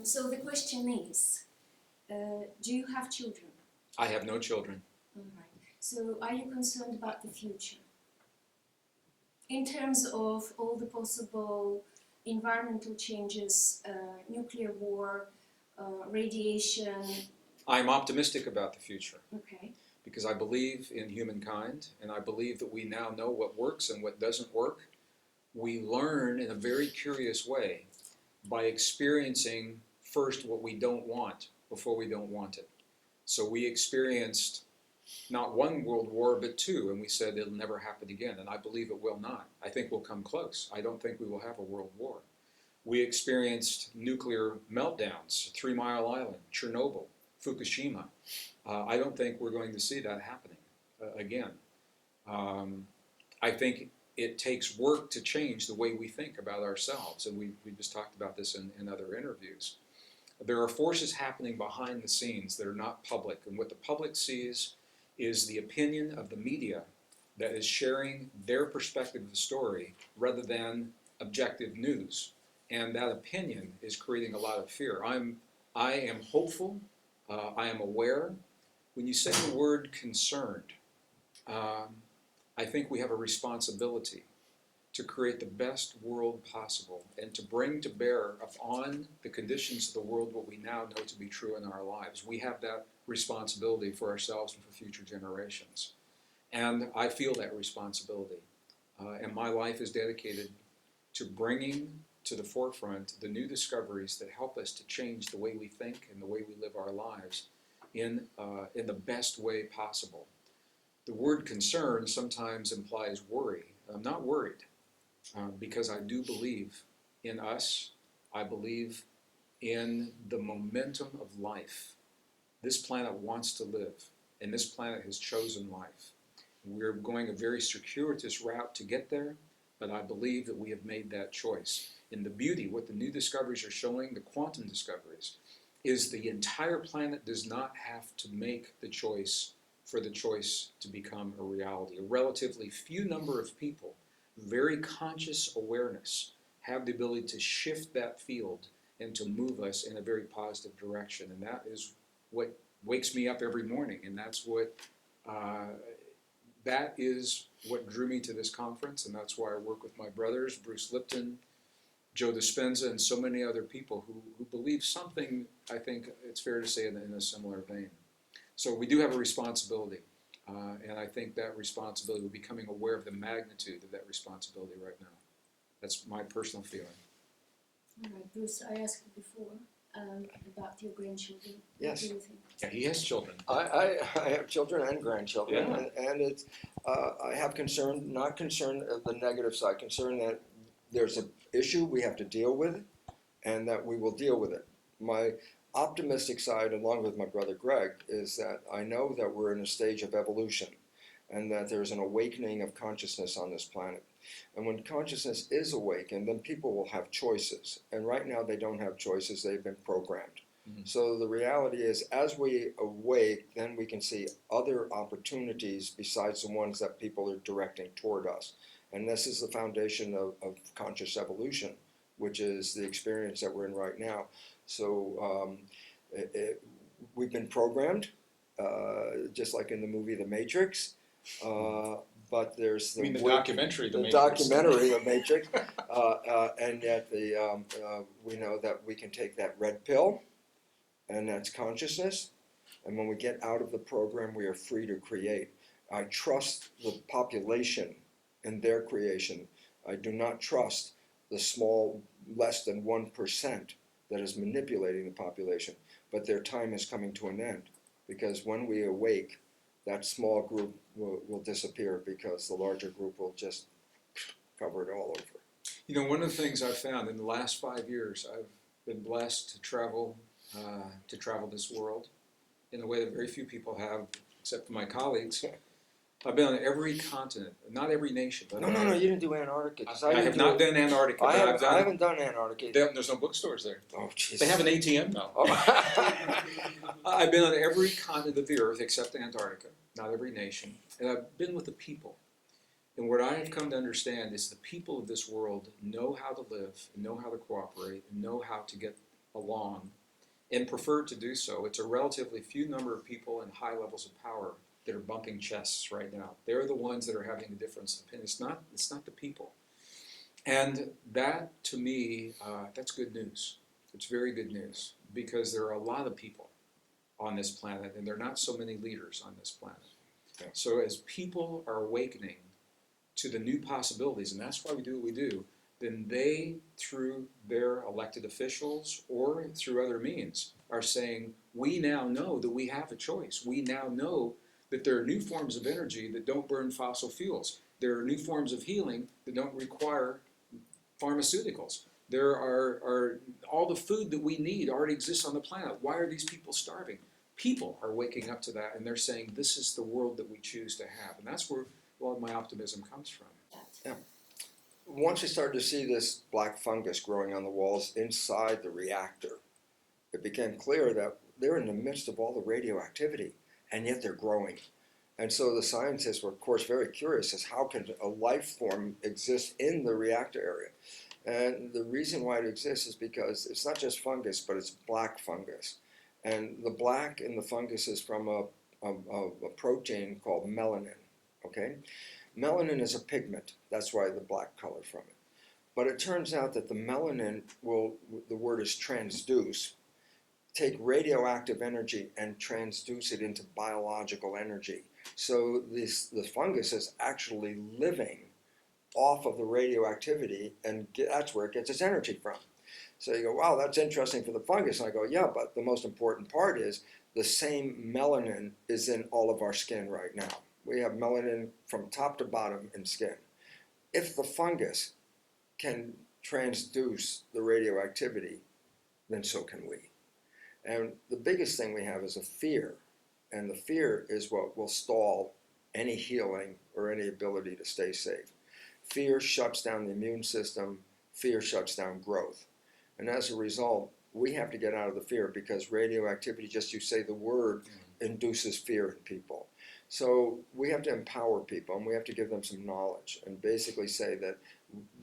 So the question is, do you have children? I have no children. All right. So are you concerned about the future? In terms of all the possible environmental changes, nuclear war, radiation. I'm optimistic about the future. Okay. Because I believe in humankind, and I believe that we now know what works and what doesn't work. We learn in a very curious way by experiencing first what we don't want before we don't want it. So we experienced not one world war, but two, and we said it'll never happen again, and I believe it will not. I think we'll come close. I don't think we will have a world war. We experienced nuclear meltdowns, 3 Mile Island, Chernobyl, Fukushima. I don't think we're going to see that happening again. I think it takes work to change the way we think about ourselves, and we just talked about this in other interviews. There are forces happening behind the scenes that are not public, and what the public sees is the opinion of the media that is sharing their perspective of the story rather than objective news. And that opinion is creating a lot of fear. I am hopeful. I am aware. When you say the word concerned, I think we have a responsibility to create the best world possible and to bring to bear upon the conditions of the world what we now know to be true in our lives. We have that responsibility for ourselves and for future generations. And I feel that responsibility. And my life is dedicated to bringing to the forefront the new discoveries that help us to change the way we think and the way we live our lives in the best way possible. The word concern sometimes implies worry. I'm not worried because I do believe in us. I believe in the momentum of life. This planet wants to live, and this planet has chosen life. We're going a very circuitous route to get there, but I believe that we have made that choice. And the beauty, what the new discoveries are showing, the quantum discoveries, is the entire planet does not have to make the choice for the choice to become a reality. A relatively few number of people, very conscious awareness, have the ability to shift that field and to move us in a very positive direction. And that is what wakes me up every morning, and that's what that is what drew me to this conference, and that's why I work with my brothers, Bruce Lipton, Joe Dispenza, and so many other people who believe something, I think it's fair to say, in a similar vein. So we do have a responsibility, and I think that responsibility, we're becoming aware of the magnitude of that responsibility right now. That's my personal feeling. All right, Bruce, I asked you before about your grandchildren. Yes. What do you think? Yeah, he has children. I have children and grandchildren, Yeah. and it's I have concern, not concern of the negative side, concern that there's an issue we have to deal with, and that we will deal with it. My optimistic side, along with my brother Gregg, is that I know that we're in a stage of evolution, and that there's an awakening of consciousness on this planet. And when consciousness is awakened, then people will have choices. And right now they don't have choices, they've been programmed. Mm-hmm. So the reality is, as we awake, then we can see other opportunities besides the ones that people are directing toward us. And this is the foundation of conscious evolution, which is the experience that we're in right now. So we've been programmed, just like in the movie The Matrix. But there's the documentary, The Matrix. Documentary, The Matrix, and yet we know that we can take that red pill, and that's consciousness. And when we get out of the program, we are free to create. I trust the population in their creation. I do not trust the small, less than 1% that is manipulating the population. But their time is coming to an end, because when we awake, that small group will disappear, because the larger group will just cover it all over. You know, one of the things I've found in the last 5 years, I've been blessed to travel this world in a way that very few people have, except for my colleagues. I've been on every continent, not every nation. But No, you didn't do Antarctica. I have not done Antarctica. I haven't done Antarctica. There's no bookstores there. Oh, jeez. They have an ATM now. I've been on every continent of the earth except Antarctica, not every nation. And I've been with the people. And what I have come to understand is the people of this world know how to live, know how to cooperate, and know how to get along and prefer to do so. It's a relatively few number of people in high levels of power that are bumping chests right now. They're the ones that are having the difference of opinion. It's not the people. And that, to me, that's good news. It's very good news because there are a lot of people on this planet, and there are not so many leaders on this planet. Yeah. So as people are awakening to the new possibilities, and that's why we do what we do, then they, through their elected officials or through other means, are saying, we now know that we have a choice. We now know that there are new forms of energy that don't burn fossil fuels. There are new forms of healing that don't require pharmaceuticals. There are all the food that we need already exists on the planet. Why are these people starving? People are waking up to that, and they're saying, this is the world that we choose to have. And that's where a lot of my optimism comes from. Yeah. Once we started to see this black fungus growing on the walls inside the reactor, it became clear that they're in the midst of all the radioactivity, and yet they're growing. And so the scientists were, of course, very curious as how can a life form exist in the reactor area? And the reason why it exists is because it's not just fungus, but it's black fungus. And the black in the fungus is from a protein called melanin, okay? Melanin is a pigment. That's why the black color from it. But it turns out that the melanin will, the word is transduce, take radioactive energy and transduce it into biological energy. So the fungus is actually living off of the radioactivity, and that's where it gets its energy from. So you go, wow, that's interesting for the fungus. And I go, yeah, but the most important part is the same melanin is in all of our skin right now. We have melanin from top to bottom in skin. If the fungus can transduce the radioactivity, then so can we. And the biggest thing we have is a fear. And the fear is what will stall any healing or any ability to stay safe. Fear shuts down the immune system. Fear shuts down growth. And as a result, we have to get out of the fear because radioactivity, just you say the word, induces fear in people. So we have to empower people, and we have to give them some knowledge and basically say that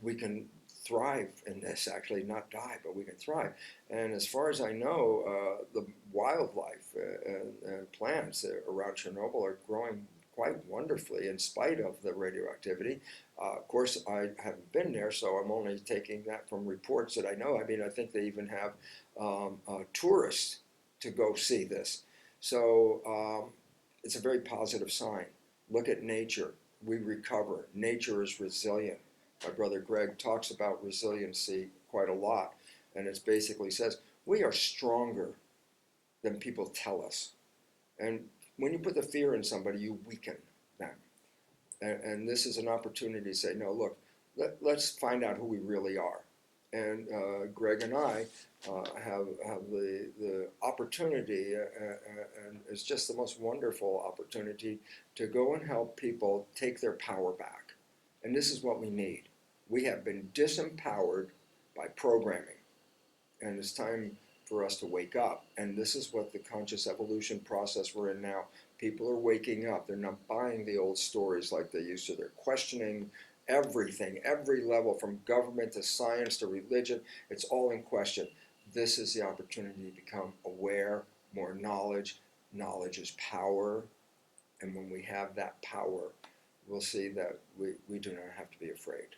we can thrive in this, actually not die, but we can thrive. And as far as I know, the wildlife and plants around Chernobyl are growing quite wonderfully in spite of the radioactivity. Of course, I haven't been there, so I'm only taking that from reports that I know. I mean, I think they even have tourists to go see this. So it's a very positive sign. Look at nature. We recover. Nature is resilient. My brother Gregg talks about resiliency quite a lot, and it basically says we are stronger than people tell us. And when you put the fear in somebody, you weaken them. And this is an opportunity to say, no, look, let's find out who we really are. And Gregg and I have the opportunity, and it's just the most wonderful opportunity to go and help people take their power back. And this is what we need. We have been disempowered by programming, and it's time for us to wake up. And this is what the conscious evolution process we're in now. People are waking up. They're not buying the old stories like they used to. They're questioning everything, every level, from government to science to religion. It's all in question. This is the opportunity to become aware, more knowledge. Knowledge is power. And when we have that power, we'll see that we do not have to be afraid.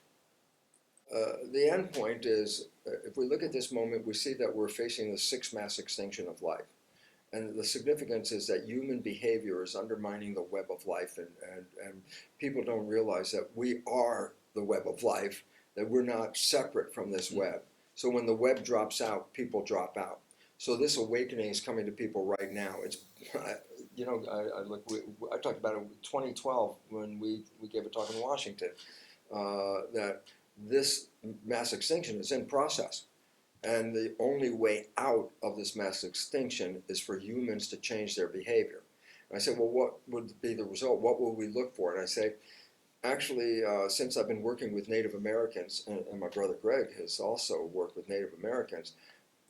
The end point is, if we look at this moment, we see that we're facing the sixth mass extinction of life. And the significance is that human behavior is undermining the web of life, and people don't realize that we are the web of life, that we're not separate from this web. So when the web drops out, people drop out. So this awakening is coming to people right now. It's, you know, I talked about it in 2012 when we gave a talk in Washington, that this mass extinction is in process. And the only way out of this mass extinction is for humans to change their behavior. And I said, well, what would be the result? What will we look for? And I say, actually, since I've been working with Native Americans, and my brother Gregg has also worked with Native Americans,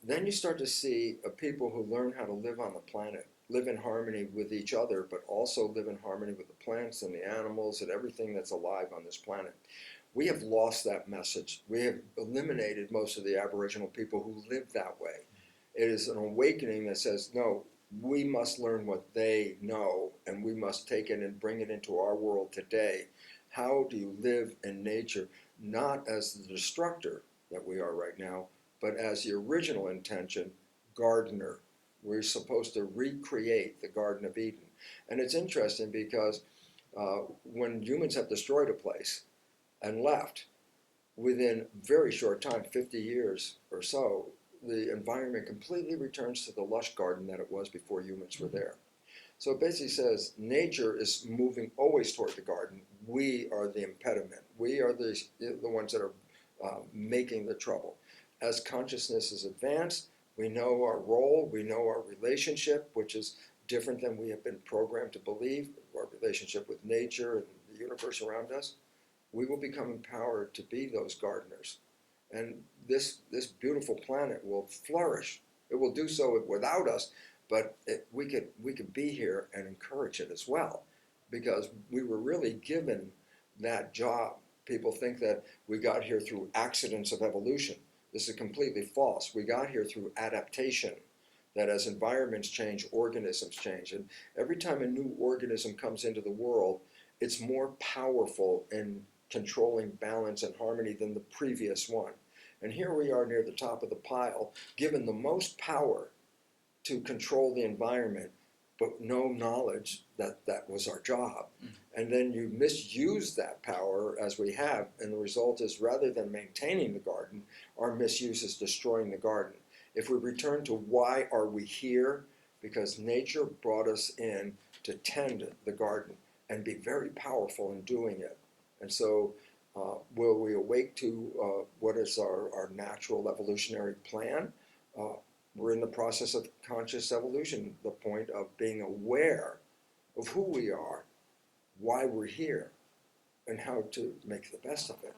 then you start to see people who learn how to live on the planet, live in harmony with each other, but also live in harmony with the plants and the animals and everything that's alive on this planet. We have lost that message. We have eliminated most of the Aboriginal people who live that way. It is an awakening that says, no, we must learn what they know, and we must take it and bring it into our world today. How do you live in nature, not as the destructor that we are right now, but as the original intention, gardener. We're supposed to recreate the Garden of Eden. And it's interesting because when humans have destroyed a place and left, within very short time, 50 years or so, the environment completely returns to the lush garden that it was before humans were there. So it basically says nature is moving always toward the garden. We are the impediment. We are the ones that are making the trouble. As consciousness is advanced, we know our role, we know our relationship, which is different than we have been programmed to believe, our relationship with nature and the universe around us. We will become empowered to be those gardeners. And this beautiful planet will flourish. It will do so without us, but we could be here and encourage it as well, because we were really given that job. People think that we got here through accidents of evolution. This is completely false. We got here through adaptation, that as environments change, organisms change. And every time a new organism comes into the world, it's more powerful in controlling balance and harmony than the previous one. And here we are near the top of the pile, given the most power to control the environment, but no knowledge that that was our job. And then you misuse that power as we have, and the result is, rather than maintaining the garden, our misuse is destroying the garden. If we return to why are we here, because nature brought us in to tend the garden and be very powerful in doing it. And so will we awake to what is our natural evolutionary plan? We're in the process of conscious evolution, the point of being aware of who we are, why we're here, and how to make the best of it.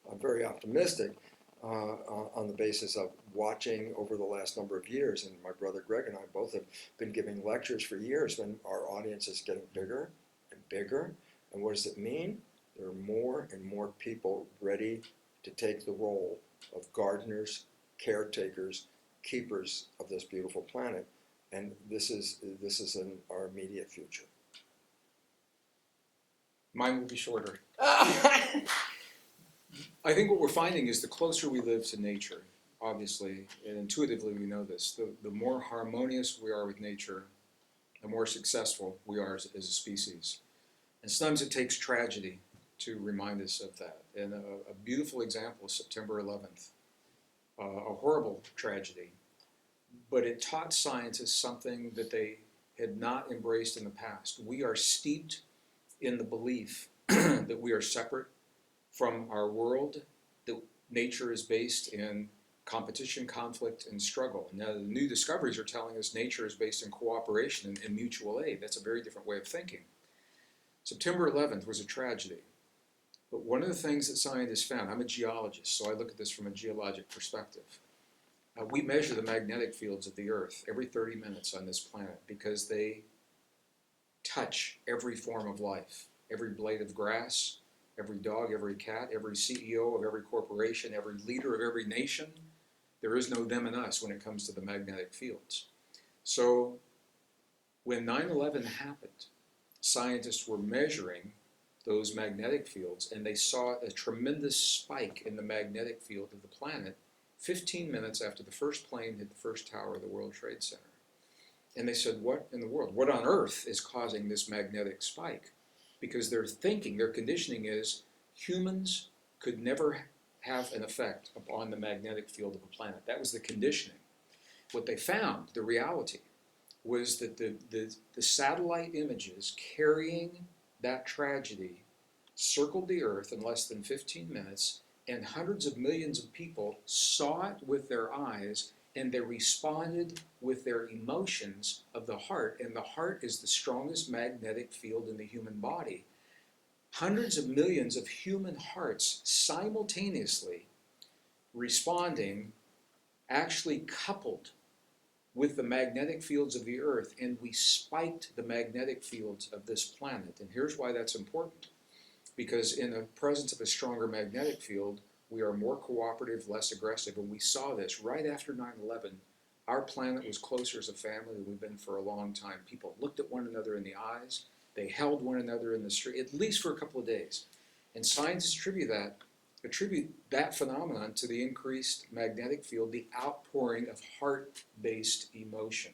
I'm very optimistic on the basis of watching over the last number of years, and my brother Gregg and I both have been giving lectures for years when our audience is getting bigger and bigger. And what does it mean? There are more and more people ready to take the role of gardeners, caretakers, keepers of this beautiful planet, and this is in our immediate future. Mine will be shorter. I think what we're finding is the closer we live to nature, obviously, and intuitively we know this, the more harmonious we are with nature, the more successful we are as a species. And sometimes it takes tragedy to remind us of that. And a beautiful example is September 11th, a horrible tragedy, but it taught scientists something that they had not embraced in the past. We are steeped in the belief that we are separate from our world, that nature is based in competition, conflict, and struggle. Now, the new discoveries are telling us nature is based in cooperation and mutual aid. That's a very different way of thinking. September 11th was a tragedy. But one of the things that scientists found, I'm a geologist, so I look at this from a geologic perspective. We measure the magnetic fields of the Earth every 30 minutes on this planet because they touch every form of life, every blade of grass, every dog, every cat, every CEO of every corporation, every leader of every nation. There is no them and us when it comes to the magnetic fields. So when 9/11 happened, scientists were measuring those magnetic fields, and they saw a tremendous spike in the magnetic field of the planet 15 minutes after the first plane hit the first tower of the World Trade Center. And they said, what in the world? What on earth is causing this magnetic spike? Because their thinking, their conditioning is humans could never have an effect upon the magnetic field of a planet. That was the conditioning. What they found, the reality, was that the satellite images carrying that tragedy circled the Earth in less than 15 minutes, and hundreds of millions of people saw it with their eyes, and they responded with their emotions of the heart, and the heart is the strongest magnetic field in the human body. Hundreds of millions of human hearts simultaneously responding actually coupled with the magnetic fields of the Earth, and we spiked the magnetic fields of this planet. And here's why that's important. Because in the presence of a stronger magnetic field, we are more cooperative, less aggressive, and we saw this right after 9/11. our planet was closer as a family than we've been for a long time. People looked at one another in the eyes. They held one another in the street, at least for a couple of days. And scientists attribute that phenomenon to the increased magnetic field, the outpouring of heart-based emotion.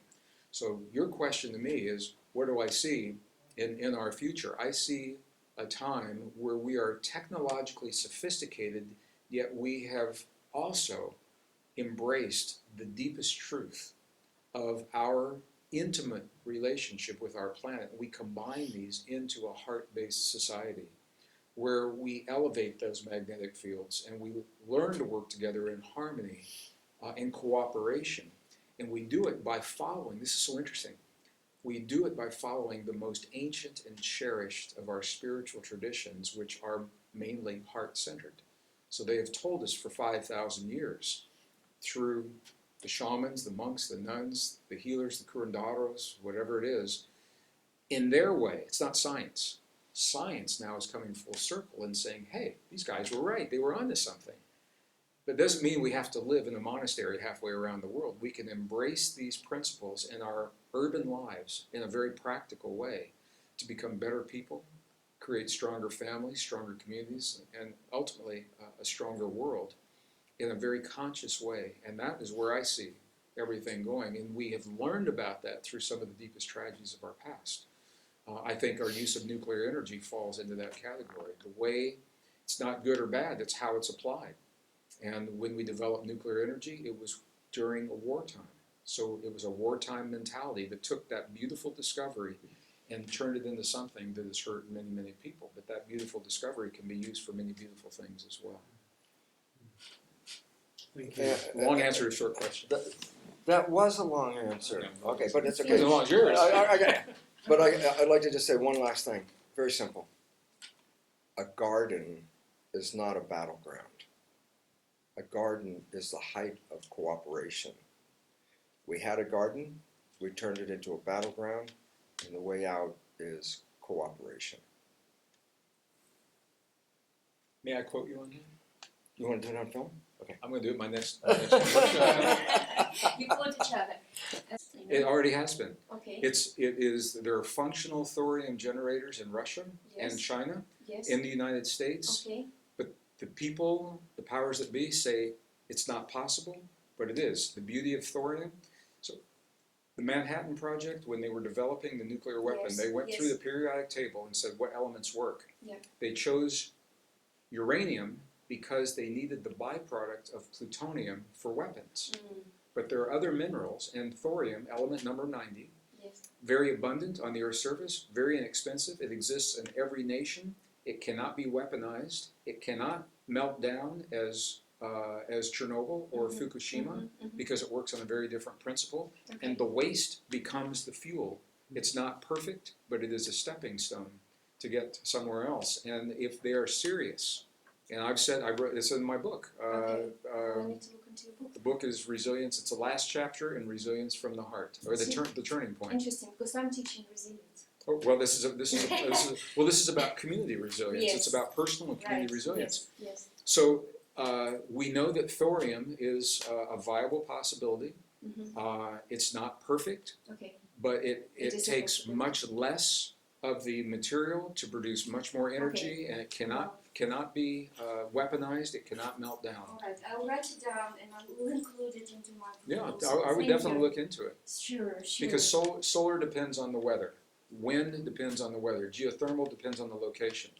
So your question to me is, what do I see in our future? I see a time where we are technologically sophisticated, yet we have also embraced the deepest truth of our intimate relationship with our planet. We combine these into a heart-based society where we elevate those magnetic fields and we learn to work together in harmony, in cooperation. And we do it by following, this is so interesting, we do it by following the most ancient and cherished of our spiritual traditions, which are mainly heart-centered. So they have told us for 5,000 years, through the shamans, the monks, the nuns, the healers, the curanderos, whatever it is, in their way. It's not science. Science now is coming full circle and saying, hey, these guys were right. They were onto something. But it doesn't mean we have to live in a monastery halfway around the world. We can embrace these principles in our urban lives in a very practical way to become better people, create stronger families, stronger communities, and ultimately a stronger world in a very conscious way. And that is where I see everything going. And we have learned about that through some of the deepest tragedies of our past. I think our use of nuclear energy falls into that category. The way it's not good or bad, it's how it's applied. And when we developed nuclear energy, it was during a wartime. So it was a wartime mentality that took that beautiful discovery and turned it into something that has hurt many, many people. But that beautiful discovery can be used for many beautiful things as well. Thank you. Long answer to a short question. That was a long answer. Okay, but it's okay. As long as yours. But I'd like to just say one last thing. Very simple. A garden is not a battleground. A garden is the height of cooperation. We had a garden, we turned it into a battleground, and the way out is cooperation. May I quote you on that? You want to do it on film? Okay. I'm going to do it my next You quote each other. It already has been. Okay. There are functional thorium generators in Russia Yes. and China, Yes. in the United States. Okay. But the people, the powers that be, say it's not possible, but it is. The beauty of thorium. So the Manhattan Project, when they were developing the nuclear weapon, Yes, they went through yes. the periodic table and said what elements work. Yeah. They chose uranium because they needed the byproduct of plutonium for weapons. But there are other minerals, and thorium, element number 90, Yes. very abundant on the Earth's surface, very inexpensive. It exists in every nation. It cannot be weaponized. It cannot melt down as Chernobyl or Fukushima because it works on a very different principle. Okay. And the waste becomes the fuel. It's not perfect, but it is a stepping stone to get somewhere else. And if they are serious, and I wrote this in my book. Okay. I need to look into your book. The book is Resilience. It's the last chapter in Resilience from the Heart, or the turning point. Interesting, because I'm teaching resilience. Oh, well, this is about community resilience. Yes. It's about personal and community resilience. Yes. Yes. So we know that thorium is a viable possibility. It's not perfect, Okay. but it is a takes possibility. much less of the material to produce much more energy, and it cannot be weaponized. It cannot melt down. All right. I'll write it down and I will include it into my Yeah, proposal. I would Thank definitely you. look into it. Sure. Because solar depends on the weather. Wind depends on the weather. Geothermal depends on the location.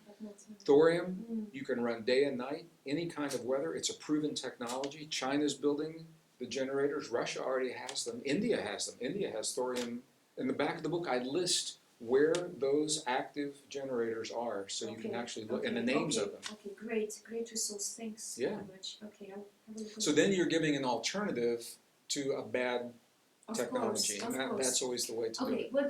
Thorium, you can run day and night, any kind of weather. It's a proven technology. China's building the generators. Russia already has them. India has them. India has thorium. In the back of the book, I list where those active generators are, so you can actually look, and the names of them. Okay, great resource. Thanks Yeah. very much. Okay, I'll have a look. So then you're giving an alternative to a bad Of technology, course, and that's always the way to do it. Okay, what